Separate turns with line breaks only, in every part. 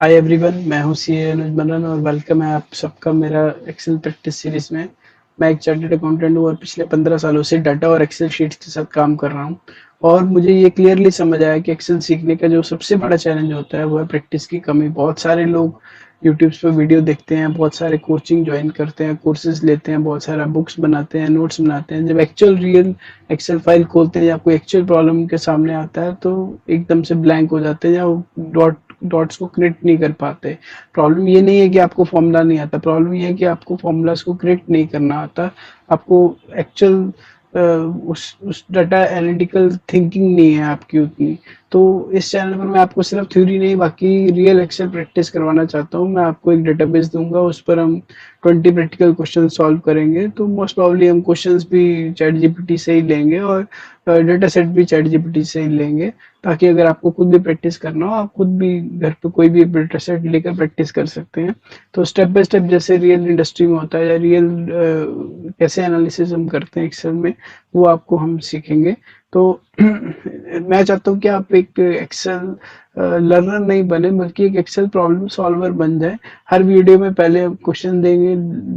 Hi everyone, मैं हूँ CA अनुज मनन और वेलकम है आप सबका मेरा एक्सेल प्रैक्टिस सीरीज में। मैं एक चार्टर्ड अकाउंटेंट हूँ और पिछले 15 सालों से डाटा और एक्सेल शीट्स के साथ काम कर रहा हूँ। और मुझे ये क्लियरली समझ आया कि एक्सेल सीखने का जो सबसे बड़ा चैलेंज होता है वो है प्रैक्टिस की कमी। बहुत सारे लोग यूट्यूब्स पे वीडियो देखते हैं, बहुत सारे कोचिंग ज्वाइन करते हैं, कोर्सेज लेते हैं, बहुत सारा बुक्स बनाते हैं, नोट्स बनाते हैं। जब एक्चुअल रियल एक्सेल फाइल खोलते हैं या कोई एक्चुअल प्रॉब्लम उनके सामने आता है तो एकदम से ब्लैंक हो जाते हैं या वो डॉट्स को कनेक्ट नहीं कर पाते। प्रॉब्लम ये नहीं है कि आपको फॉर्मूला नहीं आता, प्रॉब्लम ये है कि आपको फॉर्मूलाज को कनेक्ट नहीं करना आता। आपको एक्चुअल उस डाटा एनालिटिकल थिंकिंग नहीं है आपकी उतनी। तो इस चैनल पर मैं आपको सिर्फ थ्योरी नहीं बाकी रियल एक्सेल प्रैक्टिस करवाना चाहता हूँ। मैं आपको एक डेटाबेस दूंगा, उस पर हम 20 प्रैक्टिकल क्वेश्चन सॉल्व करेंगे। तो मोस्ट प्रॉब्ली हम क्वेश्चंस भी चैट जीपीटी से ही लेंगे और डेटा सेट भी चैट जीपीटी से ही लेंगे, ताकि अगर आपको खुद भी प्रैक्टिस करना हो आप खुद भी घर पे कोई भी डेटा सेट लेकर प्रैक्टिस कर सकते हैं। तो स्टेप बाय स्टेप जैसे रियल इंडस्ट्री में होता है या रियल कैसे एनालिसिस हम करते हैं एक्सेल में, वो आपको हम सीखेंगे। तो मैं चाहता हूँ कि आप एक एक्सेल लर्नर नहीं बने बल्कि एक एक्सेल प्रॉब्लम सॉल्वर बन जाए। हर वीडियो में पहले क्वेश्चन देंगे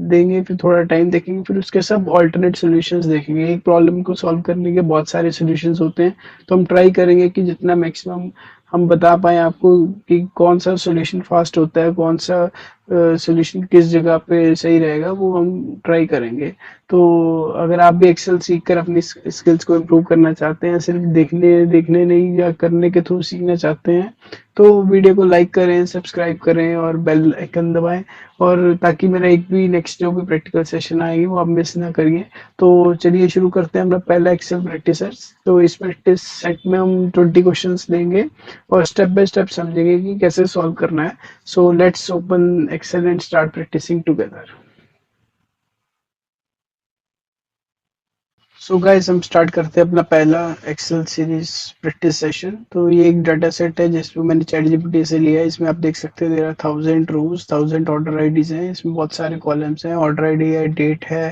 देंगे फिर थोड़ा टाइम देखेंगे, फिर उसके सब ऑल्टरनेट सॉल्यूशंस देखेंगे। एक प्रॉब्लम को सॉल्व करने के बहुत सारे सॉल्यूशंस होते हैं, तो हम ट्राई करेंगे कि जितना मैक्सिमम हम बता पाएँ आपको कि कौन सा सॉल्यूशन फास्ट होता है, कौन सा सॉल्यूशन किस जगह पे सही रहेगा, वो हम ट्राई करेंगे। तो अगर आप भी एक्सेल सीख कर अपनी स्किल्स को इम्प्रूव करना चाहते हैं, सिर्फ देखने देखने नहीं या करने के थ्रू सीखना चाहते हैं, तो वीडियो को लाइक करें, सब्सक्राइब करें और बेल आइकन दबाएं, और ताकि मेरा एक भी नेक्स्ट जो भी प्रैक्टिकल सेशन आएगी वो आप मिस ना करिए। तो चलिए शुरू करते हैं अपना पहला एक्सेल प्रैक्टिसर्स। तो इस प्रैक्टिस सेट में हम 20 क्वेश्चंस लेंगे और स्टेप बाय स्टेप समझेंगे कि कैसे सॉल्व करना है। So let's open Excel and start practicing together. So guys, हम स्टार्ट करते हैं अपना पहला एक्सेल सीरीज प्रैक्टिस सेशन। तो ये एक डाटा सेट है जिसमें मैंने चैट जीपीटी से लिया है। इसमें आप देख सकते हैं देयर 1000 रोज, 1000 ऑर्डर आईडीज हैं। इसमें बहुत सारे कॉलम्स हैं, ऑर्डर आईडी है, डेट है,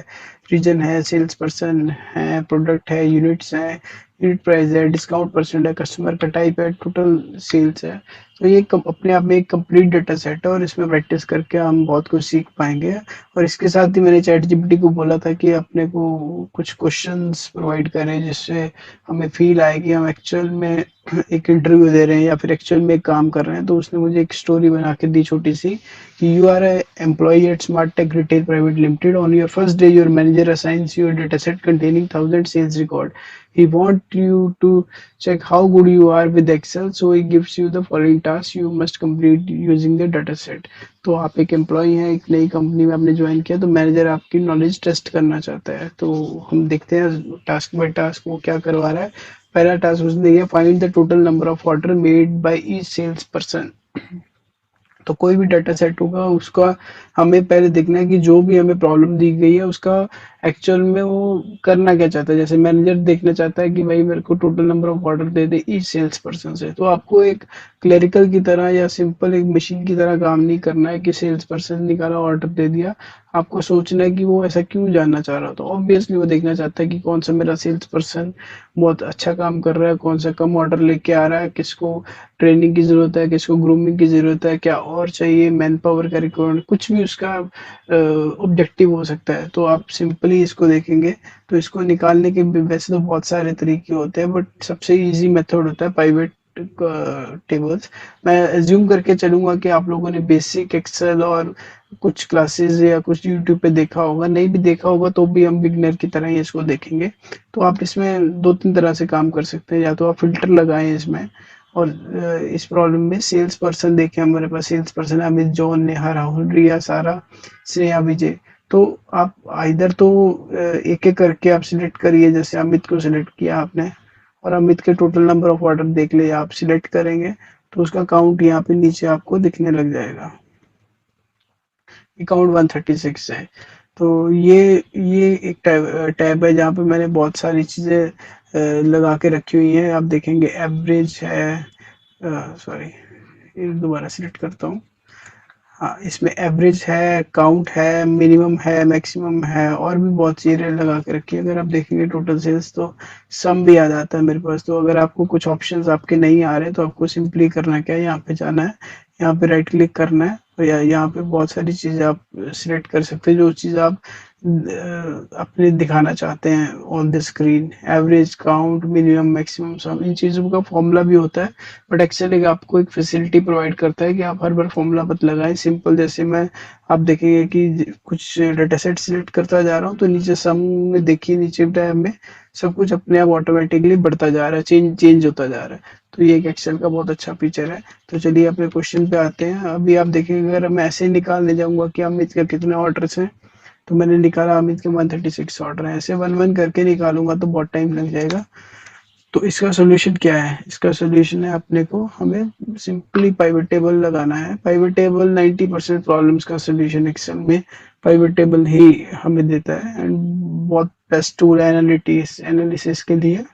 रीजन है, सेल्स पर्सन है, प्रोडक्ट है, यूनिट्स है, यूनिट प्राइस है, डिस्काउंट परसेंट है, कस्टमर का टाइप है, टोटल सेल्स है। तो ये अपने आप में एक कंप्लीट डाटा सेट है और इसमें प्रैक्टिस करके हम बहुत कुछ सीख पाएंगे। और इसके साथ ही मैंने चैट जीपीटी को बोला था कि अपने को कुछ क्वेश्चंस प्रोवाइड करें जिससे हमें फील आए कि हम एक्चुअल में एक इंटरव्यू दे रहे हैं या फिर एक्चुअल में एक काम कर रहे हैं। तो उसने मुझे एक स्टोरी बना के दी छोटी सी कि you are a employee at Smart Tech Retail Private Limited. On your first day your manager assigns you data set containing 1000 sales record. He want you to check how good you are with Excel, so he gives you the following tasks you must complete using the data set. तो आप एक employee हैं, एक नई company में आपने join किया, तो मैनेजर आपकी नॉलेज टेस्ट करना चाहता है। तो हम देखते हैं टास्क बाय टास्क वो क्या करवा रहा है। पहला टास्क उसने दिया, find the total number of order made by each sales person. तो कोई भी डाटा सेट होगा उसका हमें पहले देखना है कि जो भी हमें प्रॉब्लम दी गई है उसका एक्चुअल में वो करना क्या चाहता है। जैसे मैनेजर देखना चाहता है कि भाई मेरे को टोटल नंबर ऑफ ऑर्डर दे दे ईच सेल्स पर्सन से। तो आपको एक क्लरिकल की तरह या सिंपल एक मशीन की तरह काम नहीं करना है कि सेल्स पर्सन निकाला ऑर्डर दे दिया। आपको सोचना है कि वो ऐसा क्यों जानना चाह रहा था। ऑब्वियसली वो देखना चाहता है कि कौन सा मेरा सेल्स पर्सन बहुत अच्छा काम कर रहा है, कौन सा कम ऑर्डर लेके आ रहा है, किसको ट्रेनिंग की ज़रूरत है, किसको ग्रूमिंग की ज़रूरत है, क्या और चाहिए, मैन पावर का रिक्वायरमेंट, कुछ भी उसका ऑब्जेक्टिव हो सकता है। तो आप सिंपली इसको देखेंगे। तो इसको निकालने के वैसे तो बहुत सारे तरीके होते हैं, बट सबसे इजी मेथड होता है पाइवेट टेबल्स। मैं एज्यूम करके चलूंगा कि आप लोगों ने बेसिक एक्सेल और कुछ क्लासेस या कुछ यूट्यूब पे देखा होगा, नहीं भी देखा होगा तो भी हम बिगनर की तरह ही इसको देखेंगे। तो आप इसमें दो तीन तरह से काम कर सकते हैं। या तो आप फिल्टर लगाएं इसमें, और इस प्रॉब्लम में सेल्स पर्सन देखें, हमारे पास सेल्स पर्सन है अमित, जॉन, नेहा, राहुल, रिया, सारा, श्रेया, विजय। तो आप इधर तो एक एक करके आप सिलेक्ट करिए। जैसे अमित को सिलेक्ट किया आपने और अमित के टोटल नंबर ऑफ ऑर्डर देख लिए, आप सिलेक्ट करेंगे तो उसका काउंट यहाँ पे नीचे आपको दिखने लग जाएगा। अकाउंट 136 है। तो ये एक टैब है जहाँ पे मैंने बहुत सारी चीज़ें लगा के रखी हुई हैं। आप देखेंगे एवरेज है, सॉरी ये दोबारा सिलेक्ट करता हूँ। हाँ, इसमें एवरेज है, काउंट है, मिनिमम है, मैक्सिमम है, और भी बहुत चीज़ें लगा के रखी है। अगर आप देखेंगे टोटल सेल्स तो सम भी आ जाता है मेरे पास। तो अगर आपको कुछ ऑप्शंस आपके नहीं आ रहे तो आपको सिंपली करना क्या है, यहाँ पे जाना है, यहाँ पे राइट क्लिक करना है और यहाँ पे बहुत सारी चीज़ें आप सिलेक्ट कर सकते हैं, जो चीज़ आप अपने दिखाना चाहते हैं on the screen. Average, count, minimum, maximum, sum, इन चीज़ों का फॉर्मूला भी होता है, बट एक्सेल एक आपको एक फैसिलिटी प्रोवाइड करता है कि आप हर बार फॉर्मूला मत लगाएं। सिंपल, जैसे मैं आप देखेंगे कि कुछ डेटा सेट सिलेक्ट करता जा रहा हूँ तो नीचे सम में देखिए, नीचे टैब में सब कुछ अपने आप ऑटोमेटिकली बढ़ता जा रहा है, चेंज होता जा रहा है। तो ये एक एक्सेल का बहुत अच्छा फीचर है। तो चलिए अपने क्वेश्चन पे आते हैं। अभी आप देखेंगे, अगर मैं ऐसे ही निकालने जाऊंगा कि अमित का कितने ऑर्डर्स हैं, तो मैंने निकाला अमित के 136 ऑर्डर हैं। ऐसे वन वन करके निकालूंगा तो बहुत टाइम लग जाएगा। तो इसका सोल्यूशन क्या है? इसका सोल्यूशन है अपने को, हमें सिंपली पाइवट टेबल लगाना है। पाइवट टेबल 90% प्रॉब्लम्स का सोल्यूशन एक्सेल में पाइवट टेबल ही हमें देता है, एंड बहुत बेस्ट टूल है एनालिसिस के लिए।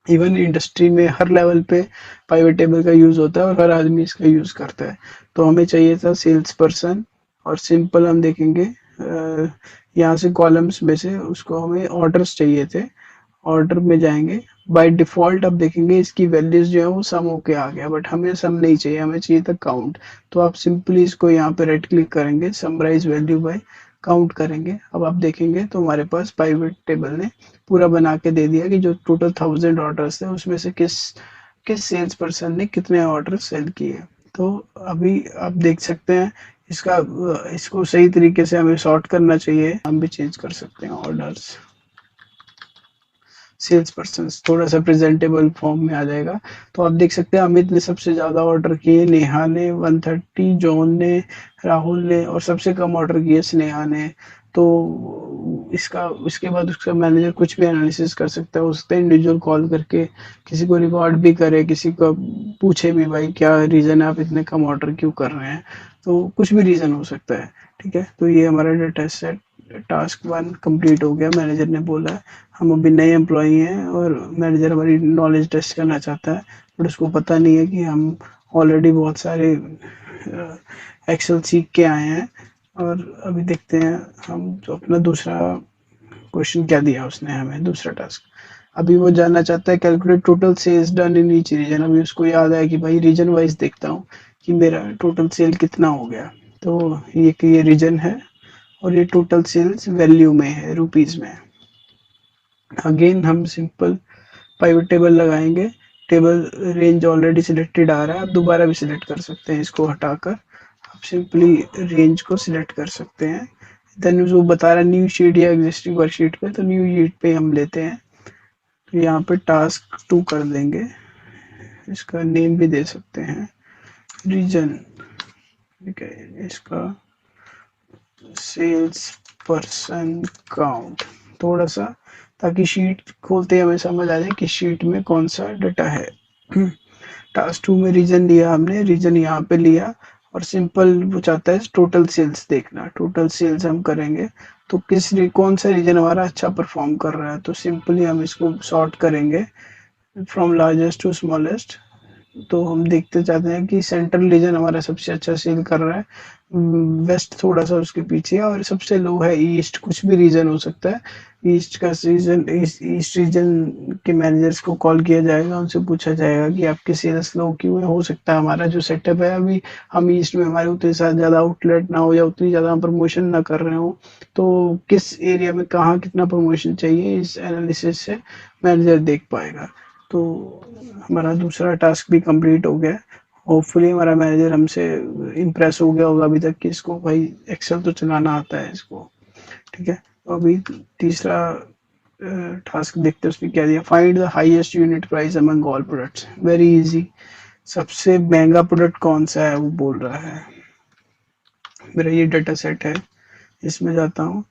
इवन इंडस्ट्री में हर लेवल पे पाइवट टेबल का यूज होता है और हर आदमी इसका यूज करता है। तो हमें चाहिए था सेल्स पर्सन, और सिंपल हम देखेंगे यहाँ से कॉलम्स में से उसको हमें ऑर्डर्स चाहिए थे। ऑर्डर में जाएंगे, बाय डिफॉल्ट आप देखेंगे इसकी वैल्यूज जो है वो सम होके आ गया, बट हमें सम नहीं चाहिए, हमें चाहिए था काउंट। तो आप सिंपली इसको यहाँ पे राइट क्लिक करेंगे, समराइज वैल्यू बाय काउंट करेंगे। अब आप देखेंगे तो हमारे पास पाइवट टेबल ने पूरा बना के दे दिया कि जो टोटल 1000 ऑर्डर्स थे उसमें से किस किस सेल्स पर्सन ने कितने ऑर्डर सेल किए। तो अभी आप देख सकते हैं इसका इसको सही तरीके से हमें सॉर्ट करना चाहिए। हम भी चेंज कर सकते हैं ऑर्डर्स, सेल्स पर्सन थोड़ा सा प्रेजेंटेबल फॉर्म में आ जाएगा। तो आप देख सकते हैं अमित ने सबसे ज्यादा ऑर्डर किए, नेहा ने 130, जॉन ने, राहुल ने, और सबसे कम ऑर्डर किए स्नेहा ने। तो इसका इसके बाद उसका मैनेजर कुछ भी एनालिसिस कर सकता है, उससे इंडिविजुअल कॉल करके किसी को रिकॉर्ड भी करे, किसी को पूछे भी भाई क्या रीजन है, आप इतने कम ऑर्डर क्यों कर रहे हैं। तो कुछ भी रीजन हो सकता है। ठीक है, तो ये हमारा डेटा सेट टास्क 1 कंप्लीट हो गया। मैनेजर ने बोला हम अभी नए एम्प्लॉई हैं और मैनेजर हमारी नॉलेज टेस्ट करना चाहता है, बट उसको पता नहीं है कि हम ऑलरेडी बहुत सारे एक्सेल सीख के आए हैं। और अभी देखते हैं हम जो अपना दूसरा क्वेश्चन क्या दिया उसने हमें, दूसरा टास्क। अभी वो जानना चाहता है calculate total sales done in each region. अभी उसको याद है कि भाई रीजन वाइज देखता हूँ कि मेरा टोटल सेल कितना हो गया। तो ये रीजन है और ये टोटल सेल्स वैल्यू में है, रुपीज में। अगेन हम सिंपल पाइवट टेबल लगाएंगे। टेबल रेंज ऑलरेडी सिलेक्टेड आ रहा है, आप दोबारा भी सिलेक्ट कर सकते हैं। इसको हटाकर आप सिंपली रेंज को सिलेक्ट कर सकते हैं। देन वो बता रहा है न्यू शीट या एग्जिस्टिंग वर्कशीट पे, तो न्यू शीट पे हम लेते हैं। तो यहाँ पे टास्क 2 कर देंगे, इसका नेम भी दे सकते हैं रीजन। ठीक है, इसका सेल्स पर्सन काउंट थोड़ा सा, ताकि शीट खोलते ही हमें समझ आ जाए कि शीट में कौन सा डाटा है। टास्क 2 में रीजन लिया हमने, रीजन यहाँ पे लिया, और सिंपल वो चाहता है टोटल सेल्स देखना। टोटल सेल्स हम करेंगे तो कौन सा रीजन हमारा अच्छा परफॉर्म कर रहा है। तो सिंपली हम इसको सॉर्ट करेंगे फ्रॉम लार्जेस्ट टू स्मॉलेस्ट। तो हम देखते चाहते हैं कि सेंट्रल रीजन हमारा सबसे अच्छा सेल कर रहा है, वेस्ट थोड़ा सा उसके पीछे, और सबसे लो है ईस्ट। कुछ भी रीजन हो सकता है। ईस्ट का रीजन, ईस्ट रीजन के मैनेजर्स को कॉल किया जाएगा, उनसे पूछा जाएगा कि आपके सेल्स लो क्यों है। हो सकता है हमारा जो सेटअप है अभी, हम ईस्ट में हमारे उतने ज़्यादा आउटलेट ना हो या उतनी ज़्यादा हम प्रमोशन ना कर रहे हो, तो किस एरिया में कहाँ कितना प्रमोशन चाहिए, इस एनालिसिस से मैनेजर देख पाएगा। तो हमारा दूसरा टास्क भी कंप्लीट हो गया। होपफुली हमारा मैनेजर हमसे इम्प्रेस हो गया होगा अभी तक कि इसको भाई एक्सेल तो चलाना आता है इसको। ठीक है, तो अभी तीसरा टास्क देखते हैं उसने क्या दिया। Find the highest unit price among all products. Very easy, सबसे महंगा प्रोडक्ट कौन सा है वो बोल रहा है। मेरा ये डाटा सेट है, इसमें जाता हूँ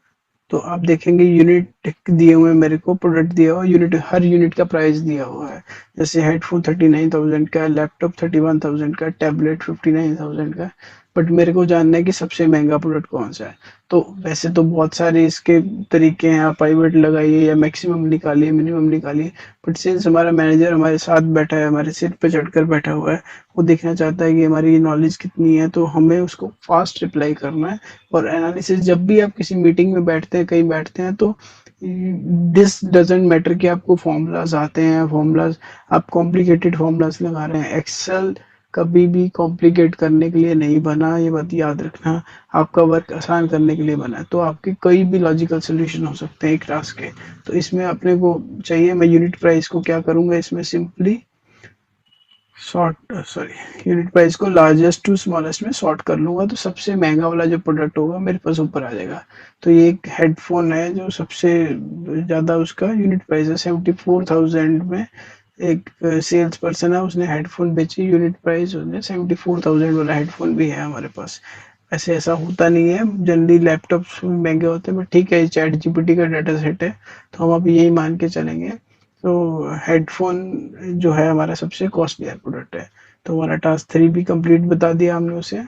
तो आप देखेंगे यूनिट दिए हुए, मेरे को प्रोडक्ट दिया हुआ, यूनिट हर यूनिट का प्राइस दिया हुआ है। जैसे हेडफोन 39,000 का, लैपटॉप 31,000 का, टैबलेट 59,000 का। बट मेरे को जानना है कि सबसे महंगा प्रोडक्ट कौन सा है। तो वैसे तो बहुत सारे इसके तरीके हैं, आप प्राइवेट लगाइए या मैक्सिमम निकालिए, मिनिमम निकालिए। बट सिंस हमारा मैनेजर हमारे साथ बैठा है, हमारे सिर पे चढ़कर बैठा हुआ है, वो देखना चाहता है कि हमारी नॉलेज कितनी है, तो हमें उसको फास्ट रिप्लाई करना है। और एनालिसिस, जब भी आप किसी मीटिंग में बैठते हैं, कहीं बैठते हैं, तो दिस डजेंट मैटर कि आपको फॉर्मूलाज आते हैं, फॉर्मूलाज आप कॉम्प्लिकेटेड फॉर्मूलाज लगा रहे हैं। एक्सेल कभी भी कॉम्प्लिकेट करने के लिए नहीं बना, ये बात याद रखना। आपका वर्क आसान करने के लिए बना है। तो आपके कोई भी लॉजिकल सॉल्यूशन हो सकते हैं एक टास्क के। तो इसमें अपने को चाहिए, मैं यूनिट प्राइस को क्या करूँगा इसमें सिंपली यूनिट प्राइस को लार्जेस्ट टू स्मॉलेस्ट में सॉर्ट कर लूँगा, तो सबसे महँगा वाला जो प्रोडक्ट होगा मेरे पास ऊपर आ जाएगा। तो ये एक हेडफ़ोन है जो सबसे ज़्यादा उसका यूनिट प्राइस है 74,000 में। एक सेल्स पर्सन है, उसने हेडफ़ोन बेची, यूनिट प्राइस उसने 74,000 वाला हेडफ़ोन भी है हमारे पास। ऐसे ऐसा होता नहीं है, जनरली लैपटॉप्स महँगे होते हैं, बट ठीक है, चैट जीपीटी का डाटा सेट है, तो हम अभी यही मान के चलेंगे। तो हेडफ़ोन जो है हमारा सबसे कॉस्टली प्रोडक्ट है। तो हमारा टास्क 3 भी कंप्लीट बता दिया हमने उसे।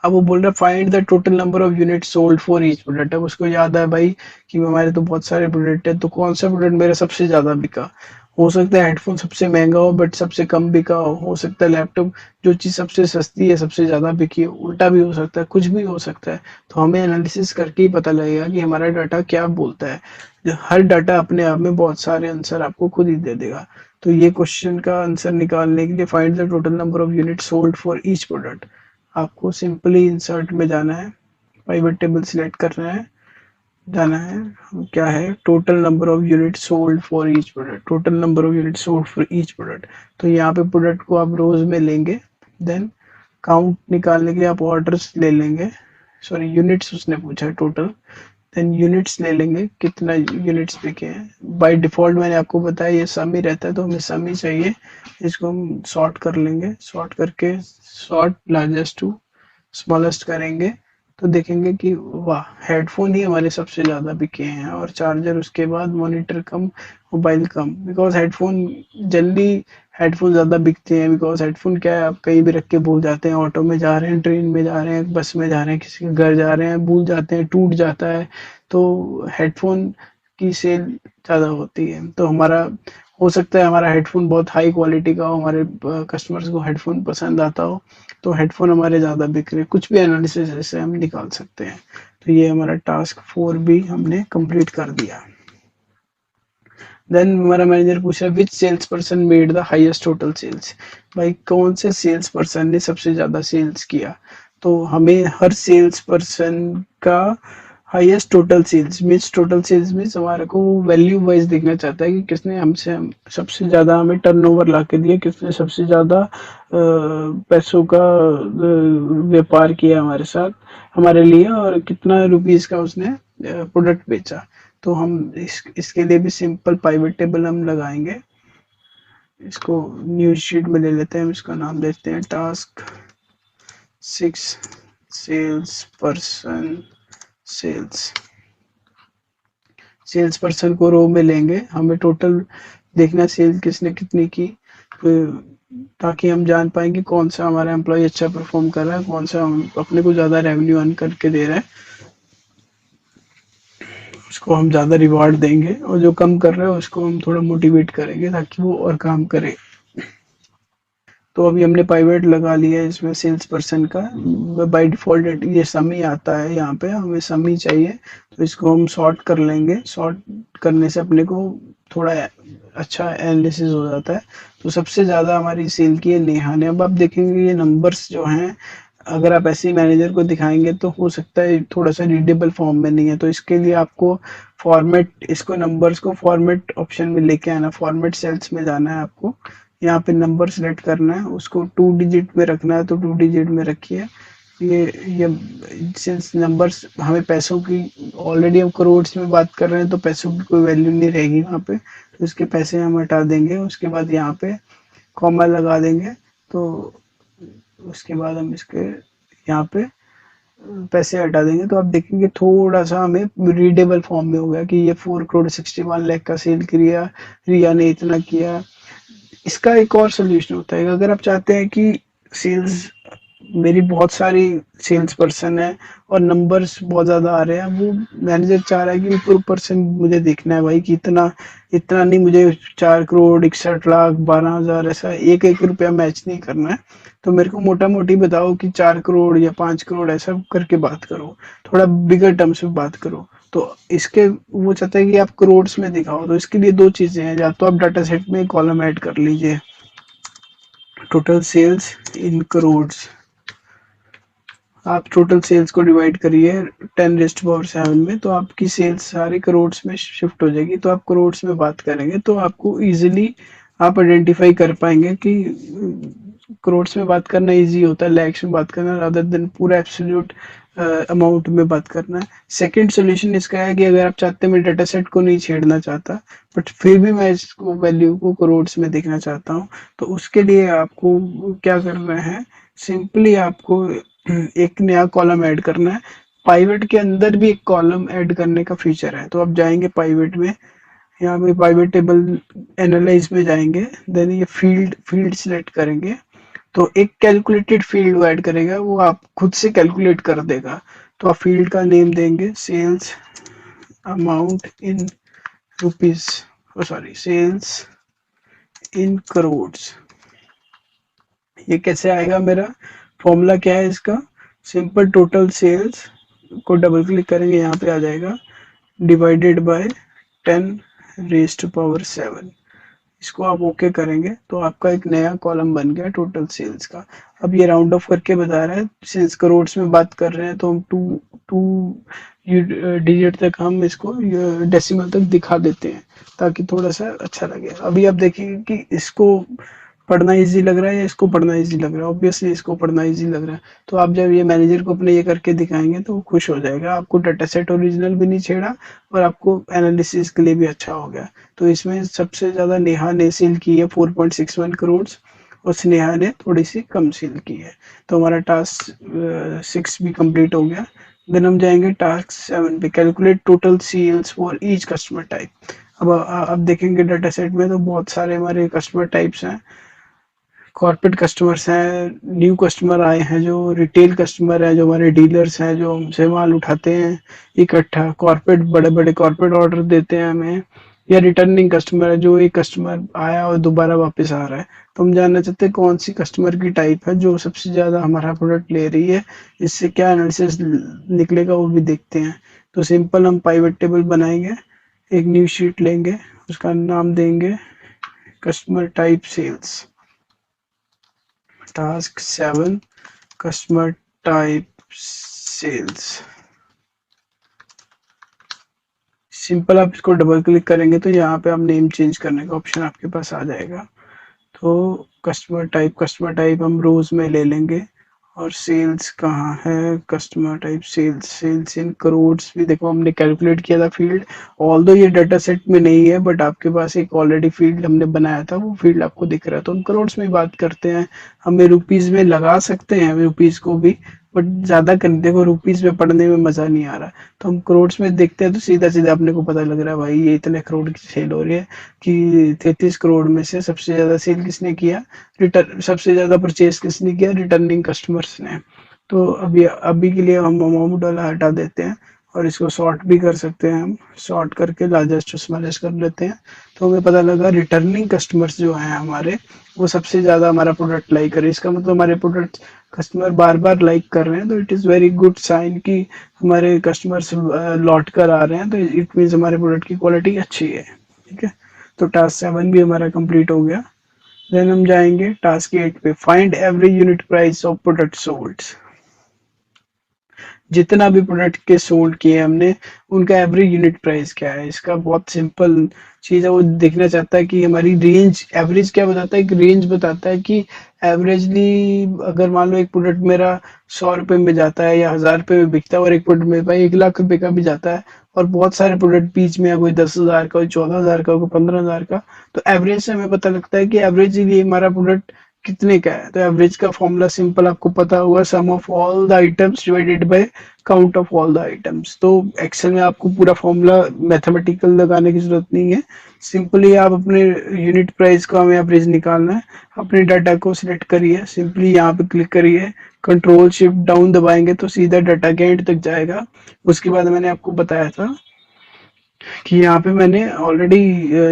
अब वो बोल रहा है find the total number of unit sold for each product. अब उसको याद है भाई कि हमारे तो बहुत सारे प्रोडक्ट है, तो कौन सा प्रोडक्ट मेरा सबसे ज्यादा बिका। हो सकता है हेडफोन सबसे महंगा हो बट सबसे कम बिका हो सकता है लैपटॉप जो चीज सबसे सस्ती है सबसे ज्यादा बिकी हो, उल्टा भी हो सकता है, कुछ भी हो सकता है। तो हमें एनालिसिस करके ही पता लगेगा कि हमारा डाटा क्या बोलता है। हर डाटा अपने आप में बहुत सारे आंसर आपको खुद ही दे देगा। तो ये क्वेश्चन का आंसर निकालने के लिए find the total number of unit sold for each product, आपको सिंपली इंसर्ट में जाना है, पाइवट टेबल सिलेक्ट करना है, जाना है, क्या है total number of unit sold for each product, total number of unit sold for each product. तो यहाँ पे प्रोडक्ट को आप रोज में लेंगे, देन काउंट निकालने के लिए आप ऑर्डर्स ले लेंगे, सॉरी यूनिट्स उसने पूछा है टोटल, देन यूनिट्स ले लेंगे कितना यूनिट्स बिके हैं। बाय डिफॉल्ट मैंने आपको बताया ये सम ही रहता है, तो हमें सम ही चाहिए। इसको हम सॉर्ट कर लेंगे, सॉर्ट करके सॉर्ट लार्जेस्ट टू स्मॉलेस्ट करेंगे, तो देखेंगे कि वाह हेडफोन ही हमारे सबसे ज़्यादा बिके हैं, और चार्जर उसके बाद, monitor come, mobile come. Because headphone जल्दी हेडफोन ज़्यादा बिकते हैं, बिकॉज हेडफोन क्या है, आप कहीं भी रख के भूल जाते हैं, ऑटो में जा रहे हैं, ट्रेन में जा रहे हैं, बस में जा रहे हैं, किसी के घर जा रहे हैं, भूल जाते हैं, टूट जाता है। तो हेडफोन की सेल ज़्यादा होती है। तो हमारा हो सकता है हमारा हेडफोन बहुत हाई क्वालिटी का हो, हमारे कस्टमर्स को हेडफोन पसंद आता हो, तो हेडफोन हमारे ज़्यादा बिक रहे, कुछ भी एनालिसिस ऐसे हम निकाल सकते हैं। तो ये हमारा टास्क 4 भी हमने कंप्लीट कर दिया। देन हमारा मैनेजर पूछ रहा है which sales person made the highest total sales. भाई कौन से सेल्स पर्सन ने सबसे ज्यादा सेल्स किया। तो हमें हर सेल्स पर्सन का highest total sales means, total sales means हमारे को वैल्यू वाइज देखना चाहता है कि किसने हमसे सबसे ज्यादा हमें टर्नओवर ला के दिया, किसने सबसे ज्यादा पैसों का व्यापार किया हमारे साथ, हमारे लिए, और कितना रुपीस का उसने प्रोडक्ट बेचा। तो हम इसके लिए भी सिंपल पाइवट टेबल हम लगाएंगे। इसको न्यूज शीट में ले लेते हैं, इसका नाम देते हैं task 6 sales person sales. Sales person को रो में लेंगे, हमें टोटल देखना सेल किसने कितनी की, ताकि हम जान पाएंगे कौन सा हमारा एम्प्लॉय अच्छा परफॉर्म कर रहा है, कौन सा अपने को ज़्यादा रेवेन्यू अर्न करके दे रहा है, उसको हम ज़्यादा रिवार्ड देंगे, और जो कम कर रहे हैं उसको हम थोड़ा मोटिवेट करेंगे ताकि वो और काम करे। तो अभी हमने पाइवट लगा लिया है इसमें सेल्स पर्सन का, बाय डिफॉल्ट ये सम ही आता है, यहाँ पे हमें सम ही चाहिए, तो इसको हम सॉर्ट कर लेंगे। सॉर्ट करने से अपने को थोड़ा अच्छा एनालिसिस हो जाता है। तो सबसे ज़्यादा हमारी सेल की है नेहा ने। अब आप देखेंगे ये नंबर्स जो हैं, अगर आप ऐसे ही मैनेजर को दिखाएंगे तो हो सकता है थोड़ा सा रीडेबल फॉर्म में नहीं है, तो इसके लिए आपको फॉर्मेट, इसको नंबर्स को फॉर्मेट ऑप्शन में लेके आना, फॉर्मेट सेल्स में जाना है आपको, यहाँ पे नंबर सेलेक्ट करना है, उसको 2 डिजिट में रखना है तो 2 डिजिट में रखिए। ये सिंस नंबर्स हमें पैसों की, ऑलरेडी हम करोड़ में बात कर रहे हैं तो पैसों की कोई वैल्यू नहीं रहेगी वहाँ पे, तो इसके पैसे हम हटा देंगे। उसके बाद यहाँ पे कॉमा लगा देंगे, तो उसके बाद हम इसके यहाँ पे पैसे हटा देंगे, तो आप देखेंगे थोड़ा सा हमें रीडेबल फॉर्म में हो गया कि ये 4,61,00,000 का सेल किया, रिया ने इतना किया। इसका एक और सोल्यूशन होता है, अगर आप चाहते हैं कि सेल्स, मेरी बहुत सारी सेल्स पर्सन है और नंबर्स बहुत ज़्यादा आ रहे हैं, वो मैनेजर चाह रहा है कि पर पर्सन मुझे देखना है भाई कि इतना इतना नहीं, मुझे 4,61,00,000 12,000 ऐसा एक एक रुपया मैच नहीं करना है। तो मेरे को मोटा मोटी बताओ कि 4 करोड़ या 5 करोड़ ऐसा करके बात करो, थोड़ा बिगर टर्म्स में बात करो। तो इसके वो चाहता है कि आप करोड्स में दिखाओ, तो इसके लिए दो चीज़ें हैं, या तो आप डाटा सेट में कॉलम ऐड कर लीजिए, टोटल सेल्स इन करोड्स। आप टोटल सेल्स को डिवाइड करिए 10⁻7 में, तो आपकी सेल्स सारी करोड्स में शिफ्ट हो जाएगी। तो आप करोड्स में बात करेंगे तो आपको इजीली आप आइडेंटिफाई कर पाएंगे कि करोड्स में बात करना इजी होता है, लैक्स में बात करना, रादर देन पूरा एब्सोल्यूट अमाउंट में बात करना है। सेकंड सोल्यूशन इसका है कि अगर आप चाहते हैं मैं डाटा सेट को नहीं छेड़ना चाहता, बट फिर भी मैं इसको वैल्यू को करोड्स में देखना चाहता हूँ, तो उसके लिए आपको क्या करना है, सिंपली आपको एक नया कॉलम ऐड करना है। पाइवेट के अंदर भी एक कॉलम ऐड करने का फीचर है, तो आप जाएंगे पाइवेट में, यहाँ पे पाइवेट टेबल एनालाइज में जाएंगे, देन ये फील्ड सिलेक्ट करेंगे, तो एक कैलकुलेटेड फील्ड वो ऐड करेगा, वो आप खुद से कैलकुलेट कर देगा। तो आप फील्ड का नेम देंगे sales amount in rupees, sorry sales in crores. ये कैसे आएगा, मेरा फॉर्मूला क्या है इसका, सिंपल टोटल सेल्स को डबल क्लिक करेंगे, यहाँ पे आ जाएगा डिवाइडेड बाय 10⁻7। इसको आप ओके करेंगे तो आपका एक नया कॉलम बन गया टोटल सेल्स का। अब ये राउंड ऑफ करके बता रहा है, सिंस करोड्स में बात कर रहे हैं तो हम टू टू डिजिट तक हम इसको डेसिमल तक दिखा देते हैं ताकि थोड़ा सा अच्छा लगे। अभी आप देखेंगे कि इसको पढ़ना इजी लग रहा है या इसको पढ़ना इजी लग रहा है, ऑब्वियसली इसको पढ़ना इजी लग रहा है। तो आप जब ये मैनेजर को अपने ये करके दिखाएंगे तो वो खुश हो जाएगा, आपको डाटा सेट ओरिजिनल भी नहीं छेड़ा और आपको एनालिसिस के लिए भी अच्छा हो गया। तो इसमें सबसे ज्यादा नेहा ने सेल की है 4.61 करोड़ और स्नेहा ने थोड़ी सी कम सेल की है। तो हमारा टास्क 6 भी कंप्लीट हो गया। देन हम जाएंगे टास्क 7 पे, calculate total sales for each customer type. अब देखेंगे डाटा सेट में तो बहुत सारे हमारे कस्टमर टाइप्स हैं। कॉर्पोरेट कस्टमर्स हैं, न्यू कस्टमर आए हैं, जो रिटेल कस्टमर हैं, जो हमारे डीलर्स हैं जो हमसे माल उठाते हैं इकट्ठा, कॉर्पोरेट बड़े बड़े कॉर्पोरेट ऑर्डर देते हैं हमें, या रिटर्निंग कस्टमर है जो एक कस्टमर आया और दोबारा वापस आ रहा है। तो हम जानना चाहते हैं कौन सी कस्टमर की टाइप है जो सबसे ज़्यादा हमारा प्रोडक्ट ले रही है, इससे क्या एनालिसिस निकलेगा वो भी देखते हैं। तो सिंपल हम पाइवेट टेबल बनाएंगे, एक न्यू शीट लेंगे, उसका नाम देंगे customer type sales. Task 7 customer type sales. Simple आप इसको डबल क्लिक करेंगे तो यहाँ पे आप नेम चेंज करने का ऑप्शन आपके पास आ जाएगा। तो कस्टमर टाइप हम रोज में ले लेंगे, और सेल्स कहाँ है, customer type sales, sales in crores भी देखो हमने कैलकुलेट किया था फील्ड, ऑल दो ये डाटा सेट में नहीं है बट आपके पास एक ऑलरेडी फील्ड हमने बनाया था, वो फील्ड आपको दिख रहा है। तो हम करोड्स में बात करते हैं, हमें रुपीज में लगा सकते हैं रुपीज को भी, बट ज्यादा कर देखो रुपीज में पढ़ने में मजा नहीं आ रहा। तो हम करोड्स में देखते हैं तो सीधा सीधा अपने को पता लग रहा है भाई ये इतने करोड़ की सेल हो रही है, कि 33 करोड़ में से सबसे ज्यादा सेल किसने किया, रिटर्न सबसे ज्यादा परचेज किसने किया, रिटर्निंग कस्टमर्स ने। तो अभी के लिए हम अमाउंट वाला हटा देते हैं और इसको सॉर्ट भी कर सकते हैं, हम सॉर्ट करके लार्जेस्ट टू स्मॉलेस्ट कर लेते हैं। तो हमें पता लगा रिटर्निंग कस्टमर्स जो हैं हमारे, वो सबसे ज्यादा हमारा प्रोडक्ट लाइक करे। इसका मतलब हमारे प्रोडक्ट कस्टमर बार बार लाइक कर रहे हैं, तो it is very good sign कि हमारे कस्टमर्स लौट कर आ रहे हैं, तो इट मीन्स हमारे प्रोडक्ट की क्वालिटी अच्छी है। ठीक है, तो टास्क 7 भी हमारा कंप्लीट हो गया। देन हम जाएंगे टास्क 8 पे, find every unit price of product sold. जितना भी प्रोडक्ट के सोल्ड किए हमने उनका एवरेज यूनिट प्राइस क्या है। इसका बहुत सिंपल चीज है, वो देखना चाहता है कि हमारी रेंज, एवरेज क्या बताता है, एक रेंज बताता है कि एवरेजली अगर मान लो एक प्रोडक्ट मेरा 100 रुपए में जाता है या 1000 रुपए में बिकता है, और एक प्रोडक्ट मेरे पास 1 लाख रुपए का भी जाता है, और बहुत सारे प्रोडक्ट बीच में है, कोई 10,000 का, कोई 14,000 का, कोई 15,000 का, तो एवरेज से हमें पता लगता है कि एवरेजली हमारा प्रोडक्ट कितने का है। तो एवरेज का फॉर्मूला सिंपल आपको पता होगा, sum of all the items divided by count of all the items. तो एक्सेल में आपको पूरा फॉर्मूला मैथमेटिकल लगाने की जरूरत नहीं है, सिंपली आप अपने यूनिट प्राइस का हमें एवरेज निकालना है। अपने डाटा को सिलेक्ट करिए, सिंपली यहाँ पे क्लिक करिए, कंट्रोल शिफ्ट डाउन दबाएंगे तो सीधा डाटा के एंड तक जाएगा। उसके बाद मैंने आपको बताया था कि यहाँ पे मैंने ऑलरेडी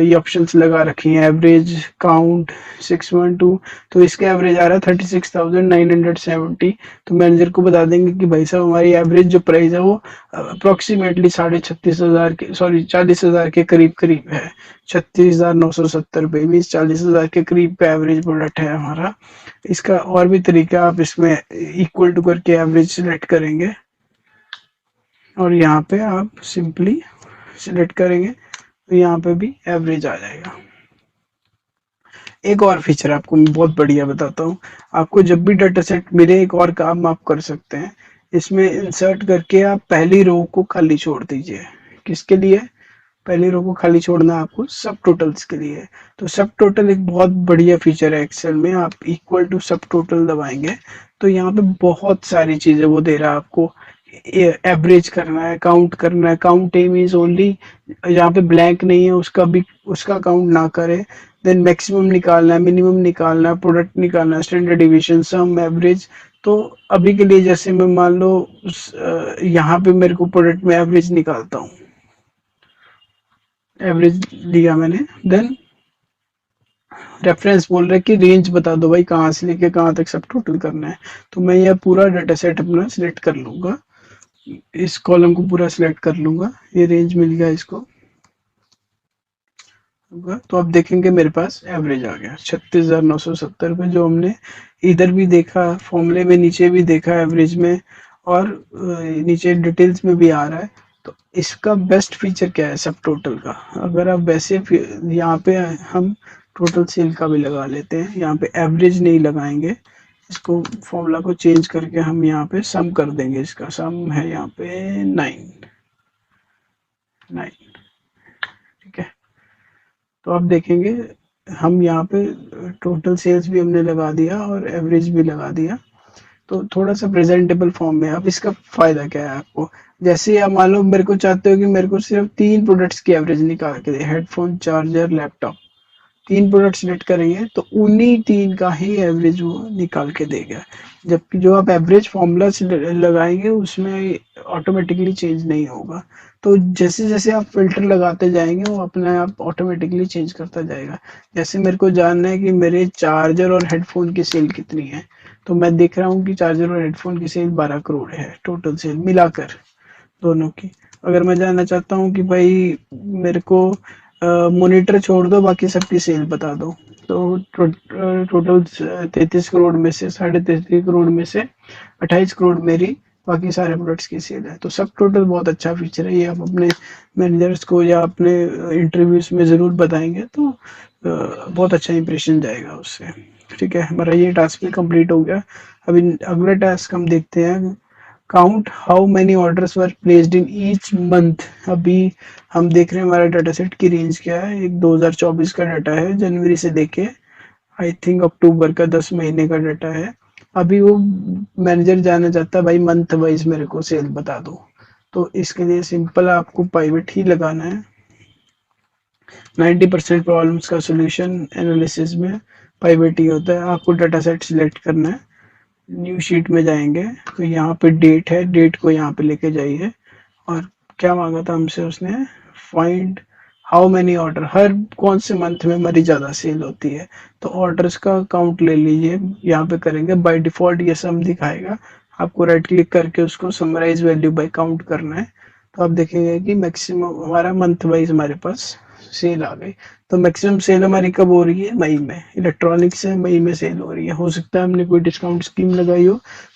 ये ऑप्शंस लगा रखी हैं, एवरेज, काउंट, 612। तो इसका एवरेज आ रहा है 36,970। तो मैनेजर को बता देंगे कि भाई साहब हमारी एवरेज जो प्राइस है वो अप्रोक्सीमेटली 36,500 के, सॉरी 40,000 के करीब करीब है। 36,970 रुपये मीन 40,000 के करीब का एवरेज प्रोडक्ट है हमारा। इसका और भी तरीका, आप इसमें इक्वल टू करके एवरेज सिलेक्ट करेंगे और यहाँ पे आप सिंपली सिलेक्ट करेंगे तो यहाँ पे भी एवरेज आ जाएगा। एक और फीचर आपको मैं बहुत बढ़िया बताता हूँ। आपको जब भी डाटा सेट मिले एक और काम आप कर सकते हैं, इसमें इंसर्ट करके आप पहली रो को खाली छोड़ दीजिए। किसके लिए? पहली रो को खाली छोड़ना है आपको सब टोटल्स के लिए। तो सब टोटल एक बहुत बढ़िया फीचर है एक्सेल में। आप इक्वल टू सब टोटल दबाएंगे तो यहाँ पे बहुत सारी चीजें वो दे रहा है आपको। एवरेज करना है, काउंट करना है, काउंट एम इज ओनली, यहाँ पे ब्लैंक नहीं है उसका भी, उसका काउंट ना करे। देन मैक्सिमम निकालना है, मिनिमम निकालना है, प्रोडक्ट निकालना है, स्टैंडर्ड डिविएशन, सम, एवरेज। तो अभी के लिए जैसे मैं मान लो यहाँ पे मेरे को प्रोडक्ट में एवरेज निकालता हूँ, एवरेज लिया मैंने। देन रेफरेंस बोल रहा है कि रेंज बता दो भाई कहाँ से लेके कहाँ तक सब टोटल करना है। तो मैं यह पूरा डाटा सेट अपना सिलेक्ट कर लूंगा, इस कॉलम को पूरा सिलेक्ट कर लूंगा। ये रेंज मिल गया इसको होगा तो आप देखेंगे मेरे पास एवरेज आ गया 36,970 रुपये, जो हमने इधर भी देखा फॉर्मूले में, नीचे भी देखा एवरेज में, और नीचे डिटेल्स में भी आ रहा है। तो इसका बेस्ट फीचर क्या है सब टोटल का? अगर आप वैसे यहाँ पे हम टोटल सेल का भी लगा लेते हैं, यहाँ पे एवरेज नहीं लगाएंगे, इसको फॉर्मूला को चेंज करके हम यहाँ पे सम कर देंगे। इसका सम है यहाँ पे 9। ठीक है, तो आप देखेंगे हम यहाँ पे टोटल सेल्स भी हमने लगा दिया और एवरेज भी लगा दिया। तो थोड़ा सा प्रेजेंटेबल फॉर्म में। अब इसका फायदा क्या है आपको? जैसे आप मान लो मेरे को चाहते हो कि मेरे को सिर्फ 3 प्रोडक्ट्स की एवरेज निकाल के दे, headphone, charger, laptop, 3 product select करेंगे तो उन्हीं 3 का ही एवरेज वो निकाल के देगा। जबकि जो आप एवरेज फॉर्मूला लगाएंगे उसमें ऑटोमेटिकली चेंज नहीं होगा। तो जैसे जैसे आप फिल्टर लगाते जाएंगे वो अपने आप ऑटोमेटिकली चेंज करता जाएगा। जैसे मेरे को जानना है कि मेरे चार्जर और हेडफोन की सेल कितनी है, तो मैं देख रहा हूँ कि चार्जर और हेडफोन की सेल 12 करोड़ है टोटल सेल मिलाकर दोनों की। अगर मैं जानना चाहता हूँ कि भाई मेरे को मॉनिटर छोड़ दो बाकी सबकी सेल बता दो, तो टोटल 33 करोड़ में से 33.5 करोड़ में से 28 करोड़ मेरी बाकी सारे प्रोडक्ट्स की सेल है। तो सब टोटल बहुत अच्छा फीचर है, ये आप अपने मैनेजर्स को या अपने इंटरव्यूज में ज़रूर बताएंगे तो बहुत अच्छा इंप्रेशन जाएगा उससे। ठीक है, हमारा ये टास्क भी कंप्लीट हो गया। अभी अगला टास्क हम देखते हैं, count how many orders were placed in each month. अभी हम देख रहे हैं हमारा डाटा सेट की रेंज क्या है। एक 2024 का डाटा है, जनवरी से लेके आई थिंक अक्टूबर का 10 महीने का डाटा है। अभी वो मैनेजर जानना चाहता है भाई मंथ वाइज मेरे को सेल बता दो। तो इसके लिए सिंपल आपको पाइवेट ही लगाना है। 90% प्रॉब्लम्स का सोल्यूशन एनालिसिस में पाइवेट ही होता है। आपको डाटा सेट सिलेक्ट करना है, न्यू शीट में जाएंगे तो यहाँ पे डेट है, डेट को यहाँ पे लेके जाइए। और क्या मांगा था हमसे उसने? फाइंड हाउ मेनी ऑर्डर, हर कौन से मंथ में हमारी ज़्यादा सेल होती है। तो ऑर्डर्स का काउंट ले लीजिए, यहाँ पे करेंगे। बाय डिफ़ॉल्ट ये सम दिखाएगा, आपको राइट क्लिक करके उसको समराइज वैल्यू बाय काउंट करना है। तो आप देखेंगे कि मैक्सिमम हमारा मंथ वाइज हमारे पास सेल आ गई। तो मैक्सिमम सेल हमारी कब हो रही है? मई में। इलेक्ट्रॉनिक्स से मई में सेल हो रही है। हो सकता है हमने कोई डिस्काउंट स्कीम लगाई हो,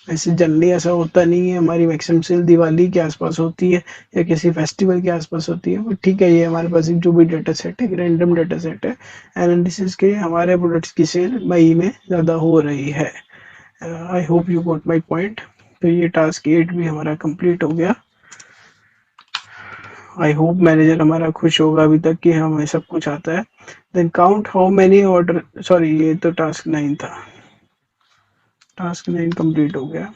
वैसे जनरली ऐसा होता नहीं है। हमारी मैक्सिमम सेल दिवाली के आसपास होती है या किसी फेस्टिवल के आसपास होती है। बट ठीक है, ये हमारे पास एक जो भी डाटा सेट है, रैंडम डाटा सेट है एनालिसिस के, हमारे प्रोडक्ट्स की सेल मई में ज़्यादा हो रही है। I hope you got my point. तो ये टास्क 8 भी हमारा कंप्लीट हो गया। आई होप मैनेजर हमारा खुश होगा अभी तक कि हमें सब कुछ आता है। Then count how many order, sorry ये तो टास्क 9 था। टास्क 9 कंप्लीट हो गया।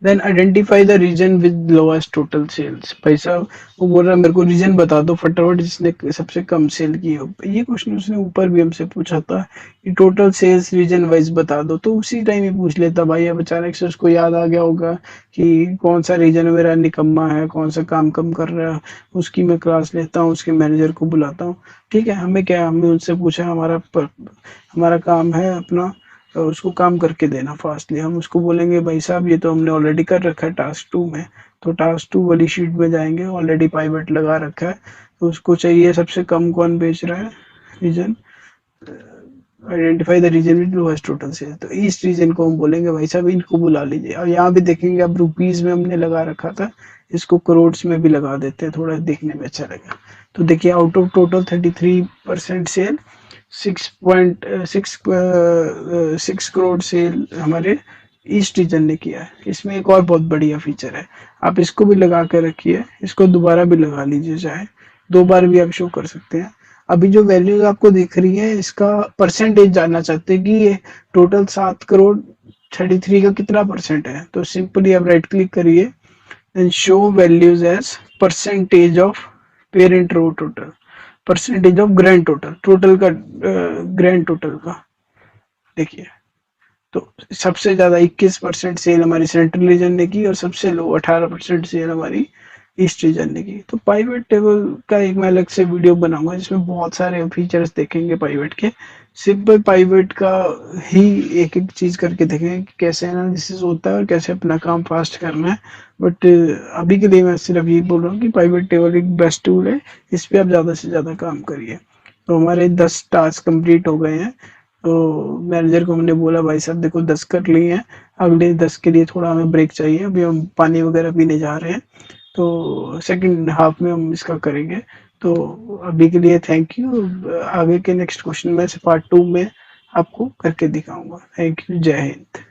Then identify the region with lowest total sales. भाई साहब वो बोल रहा है मेरे को रीजन बता दो फटाफट जिसने सबसे कम सेल की हो। ये क्वेश्चन उसने ऊपर भी हमसे पूछा था कि टोटल सेल्स रीजन वाइज बता दो, तो उसी टाइम ही पूछ लेता भाई। अब अचानक से उसको याद आ गया होगा कि कौन सा रीजन मेरा निकम्मा है, कौन सा काम कम कर रहा है, उसकी मैं क्लास लेता हूँ, उसके मैनेजर को बुलाता हूँ। ठीक है, हमें क्या, हमने उनसे पूछा, हमारा काम है अपना उसको काम करके देना फास्टली। हम उसको बोलेंगे भाई साहब ये तो हमने ऑलरेडी कर रखा है टास्क 2 में, तो टास्क 2 वाली शीट में जाएंगे, ऑलरेडी पाइवट लगा रखा है, तो उसको चाहिए सबसे कम कौन बेच रहा है, region, identify the region with lowest total sale. तो इस रीजन को हम बोलेंगे भाई साहब इनको बुला लीजिए। और यहाँ भी देखेंगे अब रुपीज में हमने लगा रखा था, इसको करोड़ में भी लगा देते हैं, थोड़ा देखने में अच्छा लगेगा। तो देखिए out of total 33% sale, 6 crore sale हमारे ईस्ट रीजन ने किया है। इसमें एक और बहुत बढ़िया फीचर है, आप इसको भी लगा के रखिए, इसको दोबारा भी लगा लीजिए, चाहे 2 बार भी आप शो कर सकते हैं। अभी जो वैल्यूज आपको दिख रही है इसका परसेंटेज जानना चाहते हैं कि ये टोटल 7 करोड़ 33 का कितना परसेंट है, तो सिंपली आप राइट क्लिक करिए, then show values as percentage of parent row total, percentage of grand total, total का ग्रैंड टोटल का। देखिए तो सबसे ज्यादा 21% सेल हमारी सेंट्रल रीजन ने की और सबसे लो 18% सेल हमारी ईस्ट रीजन ने की। तो पाइवेट टेबल का एक मैं अलग से वीडियो बनाऊंगा जिसमें बहुत सारे फीचर्स देखेंगे पाइवेट के। सिंपल पाइवेट का ही एक एक चीज करके देखेंगे कि कैसे एनालिसिस होता है और कैसे अपना काम फास्ट करना है। बट अभी के लिए मैं सिर्फ यही बोल रहा हूँ कि पाइवेट टेबल एक बेस्ट टूल है, इस पे आप ज्यादा से ज्यादा काम करिए। तो हमारे 10 टास्क कंप्लीट हो गए हैं। तो मैनेजर को हमने बोला भाई साहब देखो 10 कर लिए हैं, अगले 10 के लिए थोड़ा हमें ब्रेक चाहिए, अभी हम पानी वगैरह पीने जा रहे हैं, तो सेकंड हाफ में हम इसका करेंगे। तो अभी के लिए थैंक यू, आगे के नेक्स्ट क्वेश्चन में से पार्ट 2 में आपको करके दिखाऊंगा। थैंक यू, जय हिंद।